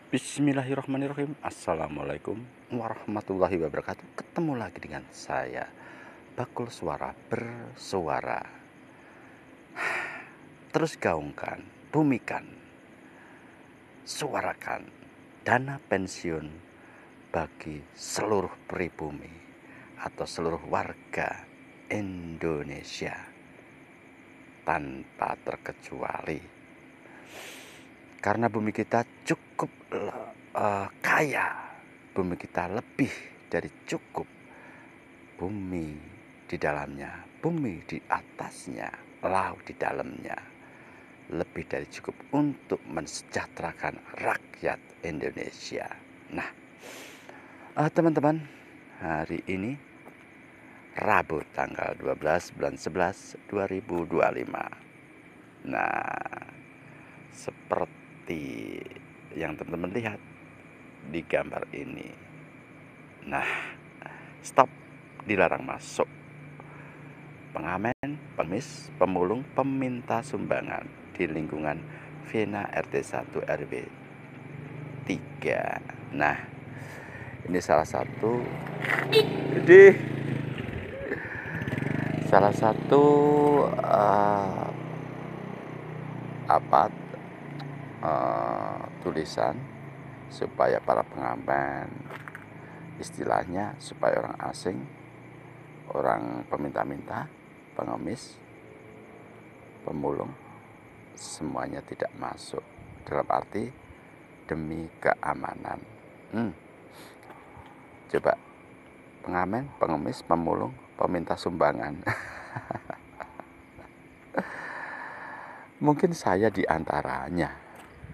Bismillahirrahmanirrahim. Assalamualaikum warahmatullahi wabarakatuh. Ketemu lagi dengan saya, Bakul Suara Bersuara. Terus gaungkan, bumikan, suarakan dana pensiun bagi seluruh pribumi atau seluruh warga Indonesia tanpa terkecuali. Karena bumi kita cukup kaya, bumi kita lebih dari cukup, bumi di dalamnya, bumi di atasnya, laut di dalamnya, lebih dari cukup untuk mensejahterakan rakyat Indonesia. Nah, teman-teman, hari ini Rabu tanggal 12 bulan 11 2025. Nah, seperti yang teman-teman lihat di gambar ini. Nah, stop, dilarang masuk. Pengamen, pengemis, pemulung, peminta sumbangan di lingkungan Vena RT 1 RW 3. Nah, ini salah satu tulisan supaya para pengamen, istilahnya supaya orang asing, orang peminta-minta, pengemis, pemulung, semuanya tidak masuk, dalam arti demi keamanan. Coba, pengamen, pengemis, pemulung, peminta sumbangan. Mungkin saya di antaranya,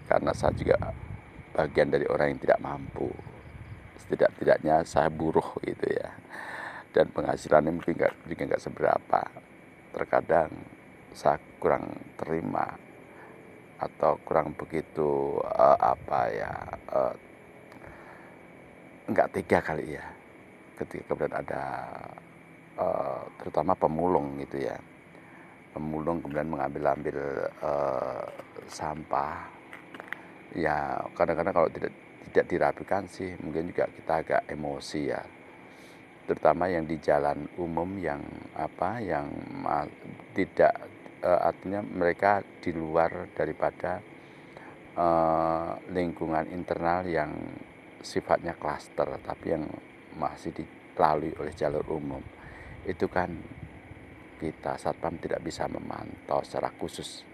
karena saya juga bagian dari orang yang tidak mampu. Setidak-tidaknya saya buruh gitu ya, dan penghasilannya mungkin nggak seberapa. Terkadang saya kurang terima atau kurang begitu nggak tega kali ya, ketika kemudian ada terutama pemulung gitu ya, pemulung kemudian mengambil sampah. Ya kadang-kadang kalau tidak dirapikan sih mungkin juga kita agak emosi ya, terutama yang di jalan umum yang tidak artinya mereka di luar daripada lingkungan internal yang sifatnya klaster, tapi yang masih dilalui oleh jalur umum. Itu kan kita satpam tidak bisa memantau secara khusus.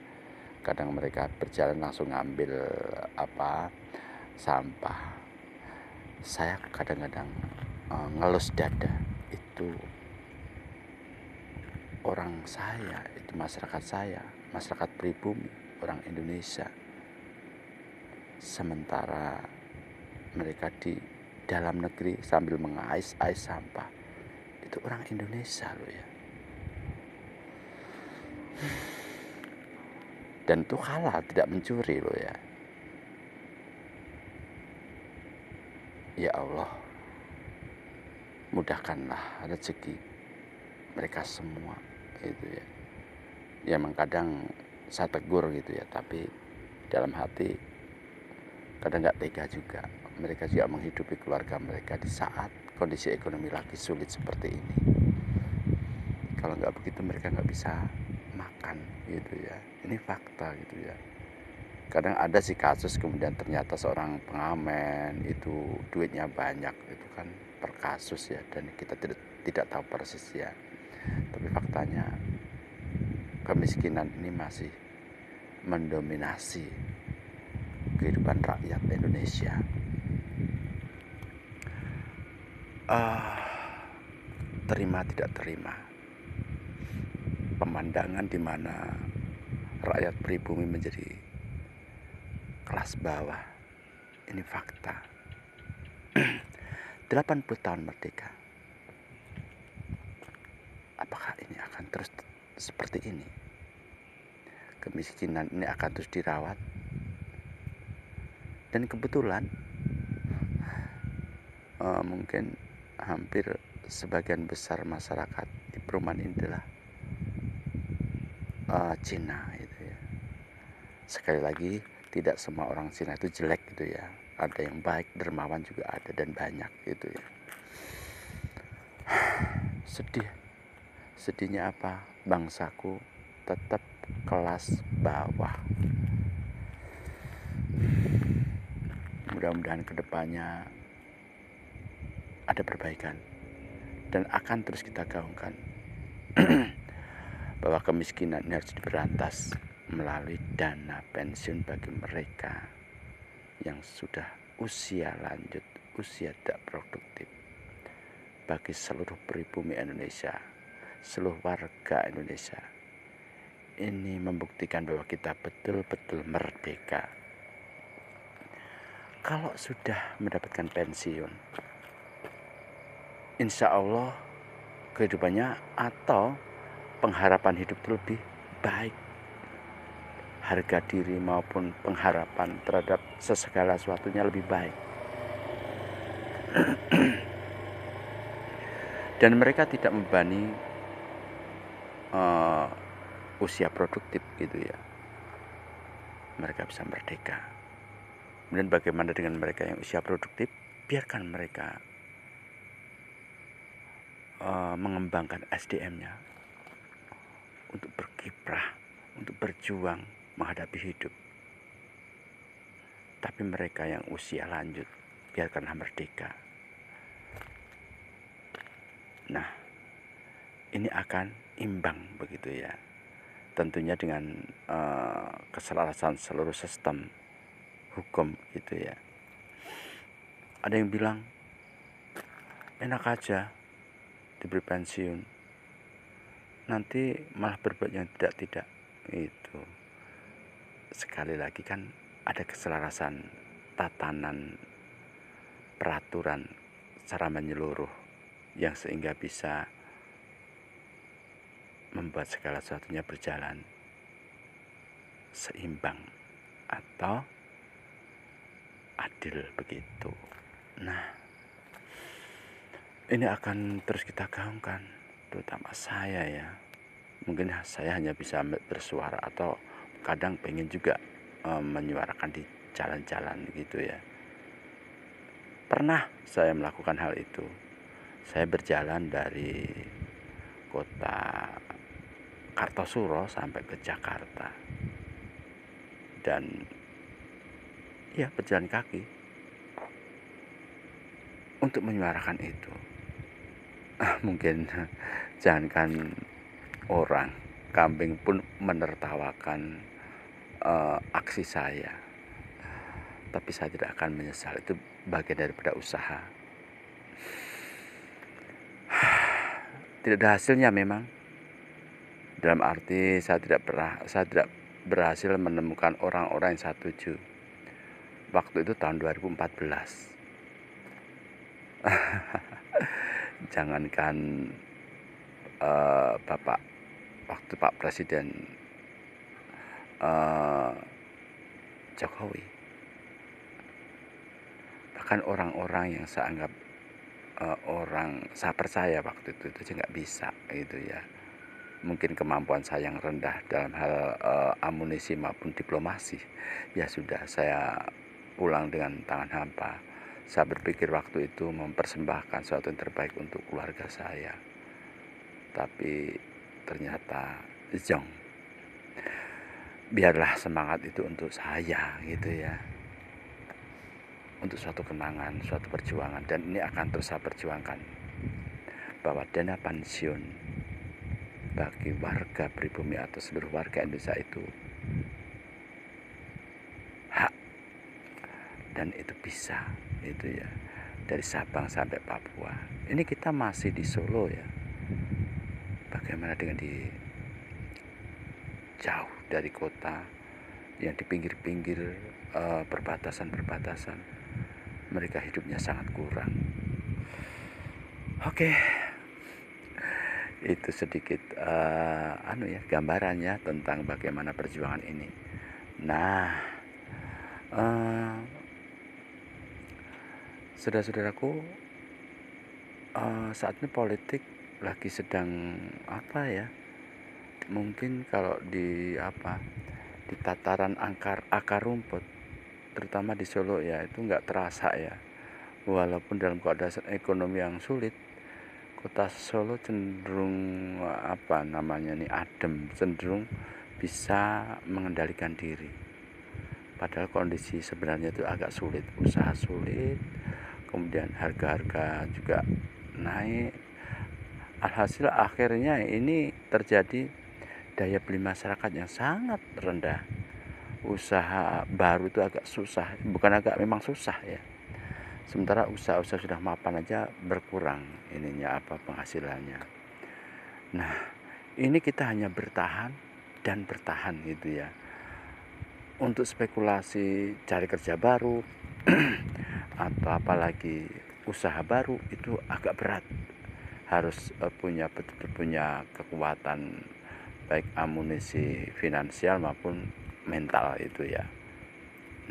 Kadang mereka berjalan langsung ngambil sampah. Saya kadang-kadang ngelus dada, itu orang saya, itu masyarakat saya, masyarakat pribumi, orang Indonesia. Sementara mereka di dalam negeri sambil mengais-ais sampah, itu orang Indonesia loh ya. Dan itu halal, tidak mencuri loh ya. Ya Allah, mudahkanlah rezeki mereka semua itu ya. Ya memang kadang saya tegur gitu ya, tapi dalam hati kadang nggak tega juga. Mereka juga menghidupi keluarga mereka di saat kondisi ekonomi lagi sulit seperti ini. Kalau nggak begitu mereka nggak bisa makan gitu ya. Ini fakta gitu ya. Kadang ada sih kasus kemudian ternyata seorang pengamen itu duitnya banyak, itu kan per kasus ya, dan kita tidak tahu persis ya. Tapi faktanya kemiskinan ini masih mendominasi kehidupan rakyat Indonesia. Terima tidak terima, pemandangan di mana rakyat pribumi menjadi kelas bawah, ini fakta. 80 tahun merdeka, apakah ini akan terus seperti ini? Kemiskinan ini akan terus dirawat? Dan kebetulan mungkin hampir sebagian besar masyarakat di perumahan ini adalah Cina itu ya. Sekali lagi, tidak semua orang Cina itu jelek gitu ya. Ada yang baik, dermawan juga ada, dan banyak gitu ya. Sedihnya apa? Bangsaku tetap kelas bawah. Mudah-mudahan kedepannya ada perbaikan dan akan terus kita gaungkan bahwa kemiskinan ini harus diberantas melalui dana pensiun bagi mereka yang sudah usia lanjut, usia tidak produktif, bagi seluruh pribumi Indonesia, seluruh warga Indonesia. Ini membuktikan bahwa kita betul-betul merdeka. Kalau sudah mendapatkan pensiun, insya Allah kehidupannya atau pengharapan hidup itu lebih baik. Harga diri maupun pengharapan terhadap segala sesuatunya lebih baik. Dan mereka tidak membebani usia produktif gitu ya. Mereka bisa merdeka. Kemudian bagaimana dengan mereka yang usia produktif? Biarkan mereka mengembangkan SDM-nya untuk berkiprah, untuk berjuang menghadapi hidup. Tapi mereka yang usia lanjut, biarkanlah merdeka. Nah, ini akan imbang begitu ya. Tentunya dengan keselarasan seluruh sistem hukum gitu ya. Ada yang bilang enak aja diberi pensiun, nanti malah berbuat yang tidak itu. Sekali lagi kan ada keselarasan tatanan peraturan secara menyeluruh yang sehingga bisa membuat segala sesuatunya berjalan seimbang atau adil begitu. Nah, ini akan terus kita gaungkan, terutama saya ya. Mungkin saya hanya bisa bersuara atau kadang pengen juga menyuarakan di jalan-jalan gitu ya. Pernah saya melakukan hal itu. Saya berjalan dari kota Kartosuro sampai ke Jakarta. Dan ya berjalan kaki untuk menyuarakan itu. Mungkin jangankan orang, kambing pun menertawakan aksi saya. Tapi saya tidak akan menyesal, itu bagian daripada usaha. Tidak ada hasilnya memang. Dalam arti saya tidak berhasil menemukan orang-orang yang saya tuju. Waktu itu tahun 2014. Jangankan Bapak waktu Pak Presiden Jokowi, bahkan orang-orang yang saya anggap orang saya percaya waktu itu aja nggak bisa gitu ya. Mungkin kemampuan saya yang rendah dalam hal amunisi maupun diplomasi, ya sudah saya pulang dengan tangan hampa. Saya berpikir waktu itu mempersembahkan sesuatu yang terbaik untuk keluarga saya, tapi ternyata zong. Biarlah semangat itu untuk saya gitu ya, untuk suatu kenangan, suatu perjuangan, dan ini akan terus saya perjuangkan bahwa dana pensiun bagi warga pribumi atau seluruh warga Indonesia itu hak, dan itu bisa itu ya, dari Sabang sampai Papua. Ini kita masih di Solo ya, bagaimana dengan di jauh dari kota yang di pinggir-pinggir perbatasan mereka hidupnya sangat kurang. Oke. Itu sedikit gambarannya tentang bagaimana perjuangan ini. Nah, saudara-saudaraku, saat ini politik lagi sedang apa ya? Mungkin kalau di di tataran akar rumput, terutama di Solo ya, itu nggak terasa ya. Walaupun dalam keadaan ekonomi yang sulit, kota Solo cenderung adem, cenderung bisa mengendalikan diri. Padahal kondisi sebenarnya itu agak sulit, usaha sulit, kemudian harga-harga juga naik. Alhasil akhirnya ini terjadi daya beli masyarakat yang sangat rendah. Usaha baru itu agak susah, bukan agak, memang susah ya. Sementara usaha-usaha sudah mapan aja berkurang penghasilannya. Nah, ini kita hanya bertahan dan bertahan gitu ya. Untuk spekulasi cari kerja baru atau apalagi usaha baru itu agak berat. Harus betul-betul punya kekuatan, baik amunisi finansial maupun mental itu ya.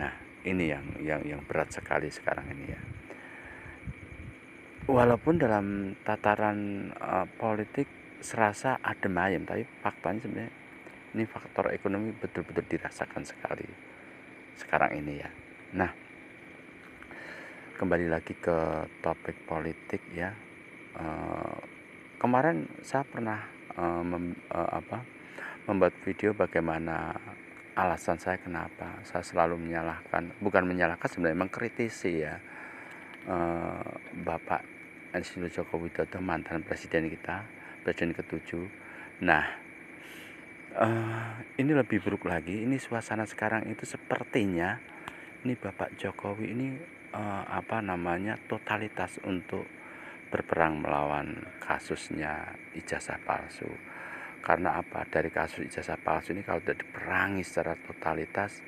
Nah, ini yang berat sekali sekarang ini ya. Walaupun dalam tataran politik serasa adem ayem, tapi faktanya sebenarnya ini faktor ekonomi betul-betul dirasakan sekali sekarang ini ya. Nah, kembali lagi ke topik politik ya. Kemarin saya pernah membuat video bagaimana alasan saya kenapa saya selalu bukan menyalahkan, sebenarnya mengkritisi ya Bapak Insinyur Joko Widodo, mantan presiden kita, presiden ke-7. Nah, ini lebih buruk lagi. Ini suasana sekarang itu sepertinya ini Bapak Jokowi ini totalitas untuk berperang melawan kasusnya ijazah palsu. Karena apa? Dari kasus ijazah palsu ini kalau tidak diperangi secara totalitas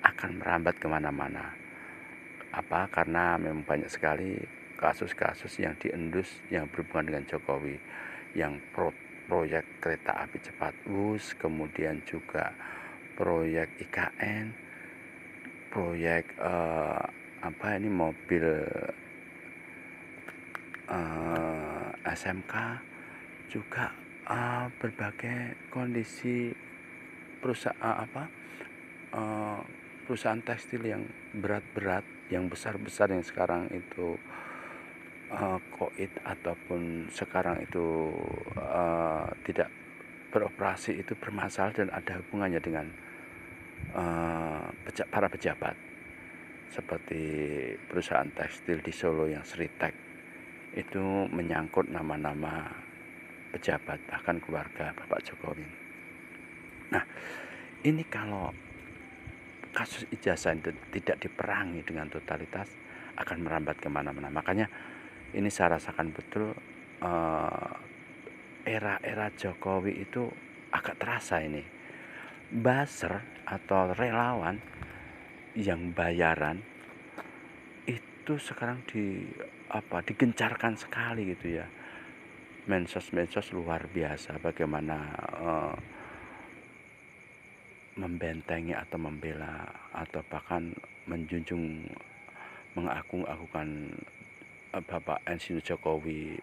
akan merambat kemana-mana. Karena memang banyak sekali kasus-kasus yang diendus yang berhubungan dengan Jokowi, yang proyek kereta api cepat WUS, kemudian juga proyek IKN, proyek mobil SMK, juga berbagai kondisi perusahaan tekstil yang berat-berat, yang besar-besar, yang sekarang itu koit ataupun sekarang itu tidak beroperasi, itu bermasalah dan ada hubungannya dengan para pejabat, seperti perusahaan tekstil di Solo yang Sritek itu menyangkut nama-nama pejabat, bahkan keluarga Bapak Jokowi. Nah, ini kalau kasus ijazah tidak diperangi dengan totalitas akan merambat kemana-mana. Makanya ini saya rasakan betul era Jokowi itu agak terasa ini. Buzzer atau relawan yang bayaran itu sekarang digencarkan sekali gitu ya. Medsos luar biasa bagaimana membentengi atau membela atau bahkan mengagung-agungkan Bapak Insinyur Jokowi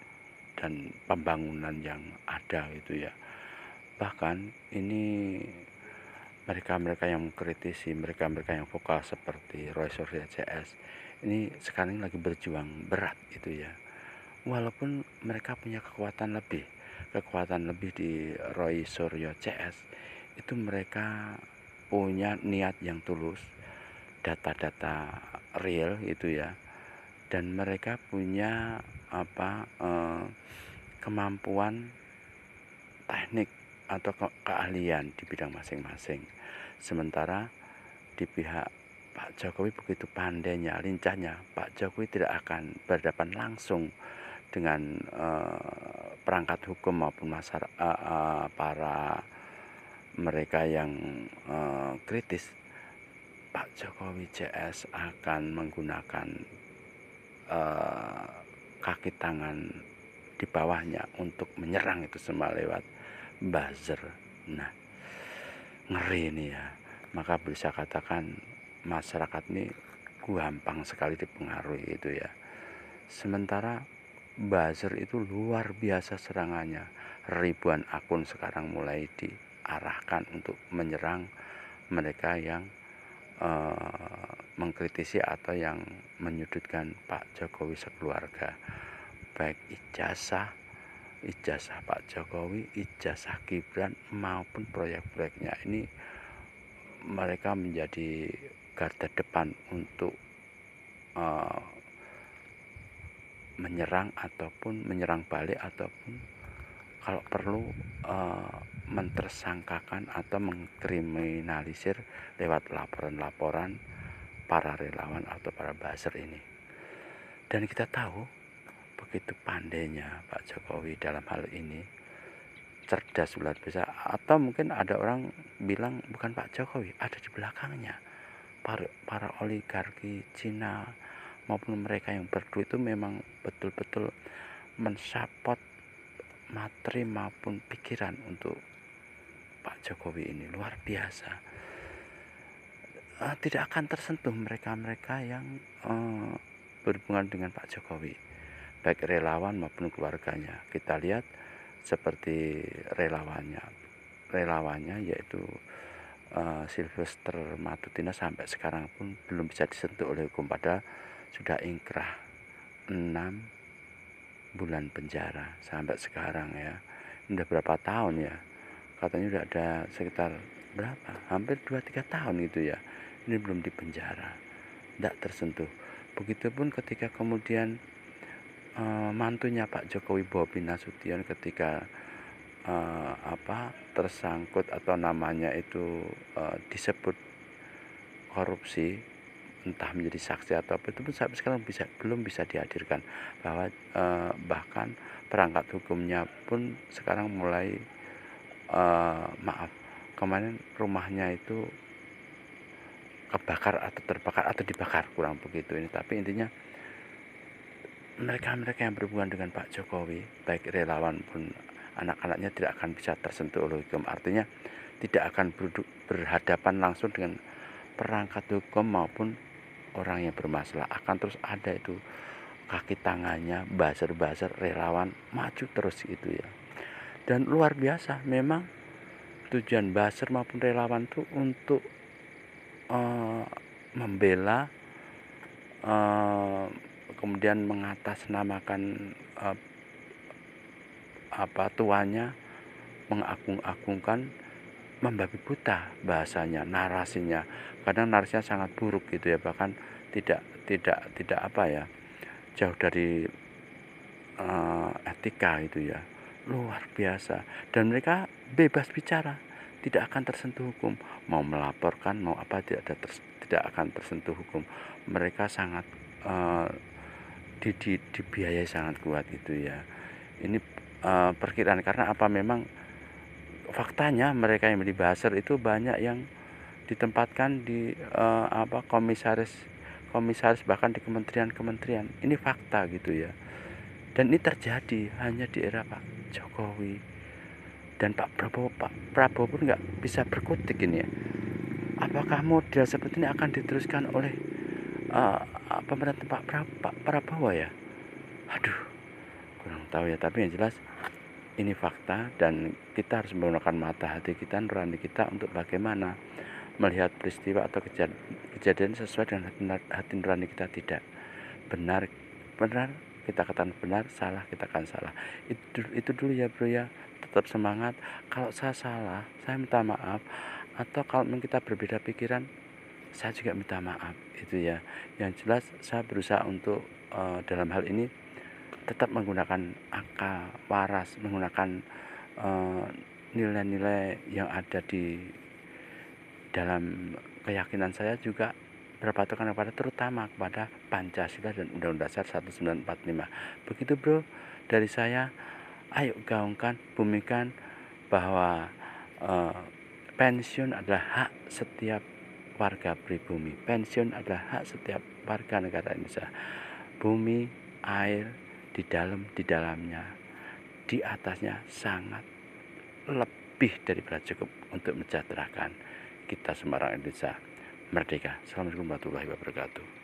dan pembangunan yang ada gitu ya. Bahkan ini mereka yang mengkritisi, mereka yang vokal seperti Roy Suryo CS ini sekarang lagi berjuang berat gitu ya. Walaupun mereka punya kekuatan lebih di Roy Suryo CS, itu mereka punya niat yang tulus, data-data real gitu ya, dan mereka punya kemampuan teknik atau keahlian di bidang masing-masing. Sementara di pihak Pak Jokowi begitu pandainya, lincahnya, Pak Jokowi tidak akan berhadapan langsung dengan perangkat hukum maupun masyarakat, para mereka yang kritis. Pak Jokowi CS akan menggunakan kaki tangan di bawahnya untuk menyerang itu semua lewat buzzer. Nah, ngeri ini ya. Maka bisa katakan masyarakat ini gampang sekali dipengaruhi itu ya. Sementara buzzer itu luar biasa serangannya. Ribuan akun sekarang mulai diarahkan untuk menyerang mereka yang mengkritisi atau yang menyudutkan Pak Jokowi sekeluarga, baik ijazah Pak Jokowi, ijazah Gibran maupun proyek-proyeknya. Ini mereka menjadi garda depan untuk menyerang ataupun menyerang balik, ataupun kalau perlu mentersangkakan atau mengkriminalisir lewat laporan-laporan para relawan atau para buzzer ini. Dan kita tahu begitu pandainya Pak Jokowi dalam hal ini, cerdas luar biasa. Atau mungkin ada orang bilang bukan Pak Jokowi, ada di belakangnya para oligarki Cina maupun mereka yang berduit itu memang betul-betul mensupport materi maupun pikiran untuk Pak Jokowi ini. Luar biasa. Tidak akan tersentuh mereka-mereka yang berhubungan dengan Pak Jokowi, baik relawan maupun keluarganya. Kita lihat seperti relawannya yaitu Sylvester Matutina sampai sekarang pun belum bisa disentuh oleh hukum, padahal sudah ingkrah 6 bulan penjara sampai sekarang ya. Udah berapa tahun ya, katanya udah ada sekitar berapa, hampir 2-3 tahun gitu ya, ini belum dipenjara, tidak tersentuh. Begitupun ketika kemudian mantunya Pak Jokowi, Bobi Nasution, ketika tersangkut atau namanya itu disebut korupsi, entah menjadi saksi atau apa, itu pun sampai sekarang belum bisa dihadirkan. Bahwa bahkan perangkat hukumnya pun sekarang mulai kemarin rumahnya itu kebakar atau terbakar atau dibakar, kurang begitu ini. Tapi intinya mereka-mereka yang berhubungan dengan Pak Jokowi, baik relawan pun anak-anaknya, tidak akan bisa tersentuh oleh hukum. Artinya tidak akan berhadapan langsung dengan perangkat hukum maupun orang yang bermasalah. Akan terus ada itu kaki tangannya, buzzer-buzzer relawan maju terus gitu ya. Dan luar biasa, memang tujuan buzzer maupun relawan itu untuk membela, kemudian mengatasnamakan tuanya, mengagung-agungkan, membabi buta bahasanya, narasinya. Kadang narasinya sangat buruk gitu ya, bahkan tidak jauh dari etika gitu ya. Luar biasa. Dan mereka bebas bicara, tidak akan tersentuh hukum. Mau melaporkan mau apa tidak akan tersentuh hukum. Mereka sangat dibiayai sangat kuat gitu ya. Ini perkiraan, karena apa, memang faktanya mereka yang di buzzer itu banyak yang ditempatkan di komisaris bahkan di kementerian. Ini fakta gitu ya. Dan ini terjadi hanya di era Pak Jokowi dan Pak Prabowo pun nggak bisa berkutik ini ya. Apakah model seperti ini akan diteruskan oleh pemerintah Pak Prabowo ya? Aduh, kurang tahu ya. Tapi yang jelas ini fakta, dan kita harus menggunakan mata hati kita, nurani kita, untuk bagaimana melihat peristiwa atau kejadian sesuai dengan hati nurani kita. Tidak benar kita katakan benar, salah kita akan salah. Itu dulu ya bro ya. Tetap semangat. Kalau saya salah, saya minta maaf. Atau kalau kita berbeda pikiran, saya juga minta maaf. Itu ya. Yang jelas saya berusaha untuk dalam hal ini tetap menggunakan akal waras, menggunakan nilai-nilai yang ada di dalam keyakinan saya, juga berpatokan terutama kepada Pancasila dan Undang-Undang Dasar 1945. Begitu bro dari saya. Ayo gaungkan, bumikan bahwa pensiun adalah hak setiap warga pribumi. Pensiun adalah hak setiap warga negara Indonesia. Bumi, air, di dalamnya, di atasnya sangat lebih daripada cukup untuk mensejahterakan kita semua orang Indonesia merdeka. Assalamualaikum warahmatullahi wabarakatuh.